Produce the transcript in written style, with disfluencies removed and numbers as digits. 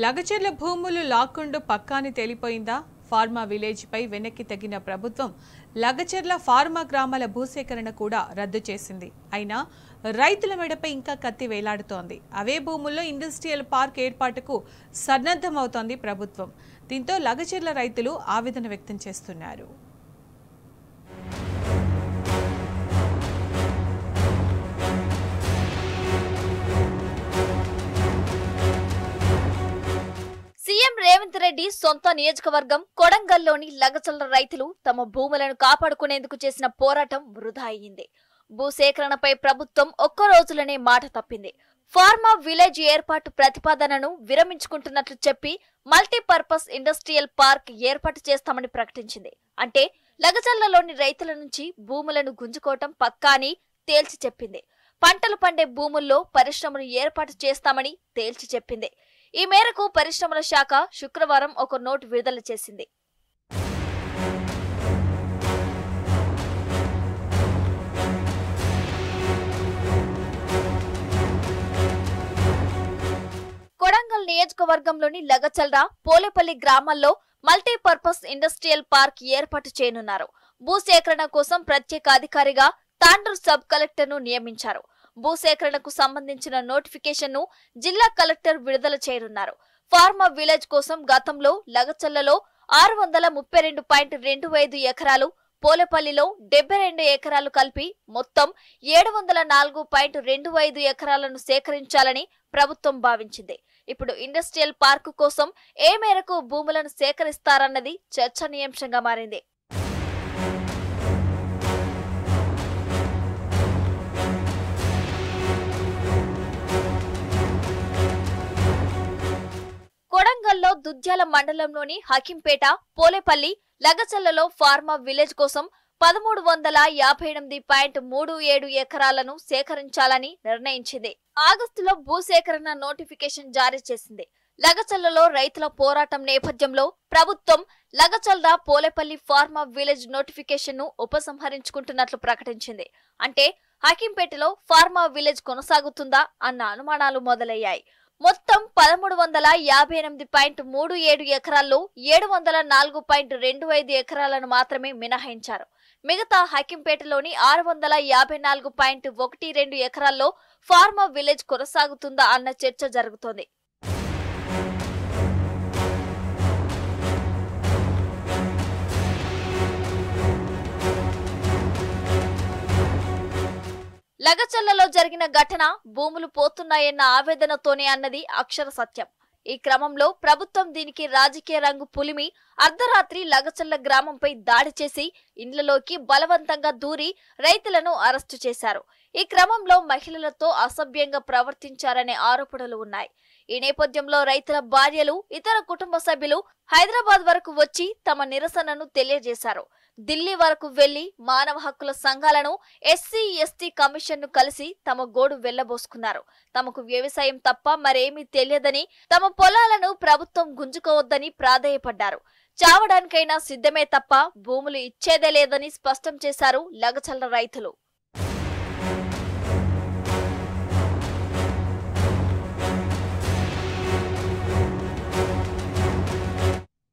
లగచెర్ల భూములు లాక్కుండు పక్కాని తేలిపోయిందా? Pharma village పై వెనక్కి తగ్గిన ప్రభుత్వం లగచెర్ల ఫార్మా గ్రామాల భూసేకరణ కూడా రద్దు చేసింది. అయినా రైతుల మెడపై ఇంకా కత్తి వేలాడుతోంది. అవే భూముల్లో ఇండస్ట్రియల్ పార్క్ ఏర్పాటుకు సన్నద్ధమవుతోంది ప్రభుత్వం. దీంతో లగచెర్ల రైతులు ఆవేదన వ్యక్తం చేస్తున్నారు. సీఎం రేవంత్ రెడ్డి సొంత నియోజకవర్గం కొడంగల్లోని లగచెర్ల రైతులు తమ భూములను కాపాడుకునేందుకు చేసిన పోరాటం వృధా అయింది. భూసేకరణపై ప్రభుత్వం ఒక్క రోజులోనే మాట తప్పింది. ఫార్మా విలేజ్ ఏర్పాటు ప్రతిపాదనను విరమించుకుంటున్నట్లు చెప్పి మల్టీపర్పస్ ఇండస్ట్రియల్ పార్క్ ఏర్పాటు చేస్తామని ప్రకటించింది. అంటే లగచెర్లలోని రైతుల నుంచి భూములను గుంజుకోవటం పక్కా అని తేల్చి చెప్పింది. పంటలు పండే భూముల్లో పరిశ్రమలు ఏర్పాటు చేస్తామని తేల్చి చెప్పింది. ఈ మేరకు పరిశ్రమల శాఖ శుక్రవారం ఒక నోటు విడుదల చేసింది. కొడంగల్ నియోజకవర్గంలోని లగచెర్ల, పోలేపల్లి గ్రామాల్లో మల్టీపర్పస్ ఇండస్ట్రియల్ పార్క్ ఏర్పాటు చేయనున్నారు. భూసేకరణ కోసం ప్రత్యేక అధికారిగా తాండూరు సబ్ కలెక్టర్ను నియమించారు. భూసేకరణకు సంబంధించిన నోటిఫికేషన్ ను జిల్లా కలెక్టర్ విడుదల చేయనున్నారు. ఫార్మా విలేజ్ కోసం గతంలో లగచెర్లలో 632.25 ఎకరాలు, పోలేపల్లిలో 72 ఎకరాలు కలిపి మొత్తం 704.25 ఎకరాలను సేకరించాలని ప్రభుత్వం భావించింది. ఇప్పుడు ఇండస్ట్రియల్ పార్కు కోసం ఏ మేరకు భూములను సేకరిస్తారన్నది చర్చనీయాంశంగా మారింది. కొడంగల్లో దుద్యాల మండలంలోని హకింపేట, పోలేపల్లి, లగచెర్లలో ఫార్మా విలేజ్ కోసం 1358.37 ఎకరాలను సేకరించాలని నిర్ణయించింది. ఆగస్టులో భూసేకరణ నోటిఫికేషన్ జారీ చేసింది. లగచెర్లలో రైతుల పోరాటం నేపథ్యంలో ప్రభుత్వం Lagacherla, Polepally pharma village notification ను ఉపసంహరించుకుంటున్నట్లు ప్రకటించింది. అంటే హకింపేటలో ఫార్మా విలేజ్ కొనసాగుతుందా అన్న అనుమానాలు మొదలయ్యాయి. మొత్తం 1358.37 ఎకరాల్లో 704.25 ఎకరాలను మాత్రమే మినహాయించారు. మిగతా హకింపేటలోని 654.12 ఎకరాల్లో ఫార్మా విలేజ్ కొనసాగుతుందా అన్న చర్చ జరుగుతోంది. లగచెర్లలో జరిగిన ఘటన భూములు పోతున్నాయన్న ఆవేదనతోనే అన్నది అక్షర సత్యం. ఈ క్రమంలో ప్రభుత్వం దీనికి రాజకీయ రంగు పులిమి అర్ధరాత్రి లగచెర్ల గ్రామంపై దాడి చేసి ఇండ్లలోకి బలవంతంగా దూరి రైతులను అరెస్టు చేశారు. ఈ క్రమంలో మహిళలతో అసభ్యంగా ప్రవర్తించారనే ఆరోపణలు ఉన్నాయి. ఈ నేపథ్యంలో రైతుల భార్యలు, ఇతర కుటుంబ సభ్యులు హైదరాబాద్ వరకు వచ్చి తమ నిరసనను తెలియజేశారు. ఢిల్లీ వరకు వెళ్లి మానవ హక్కుల సంఘాలను, ఎస్సీ, ఎస్టీ కమిషన్ ను కలిసి తమ గోడు వెళ్లబోసుకున్నారు. తమకు వ్యవసాయం తప్ప మరేమీ తెలియదని, తమ పొలాలను ప్రభుత్వం గుంజుకోవద్దని ప్రాధేయపడ్డారు. చావడానికైనా సిద్ధమే తప్ప భూములు ఇచ్చేదే లేదని స్పష్టం చేశారు లగచెర్ల రైతులు.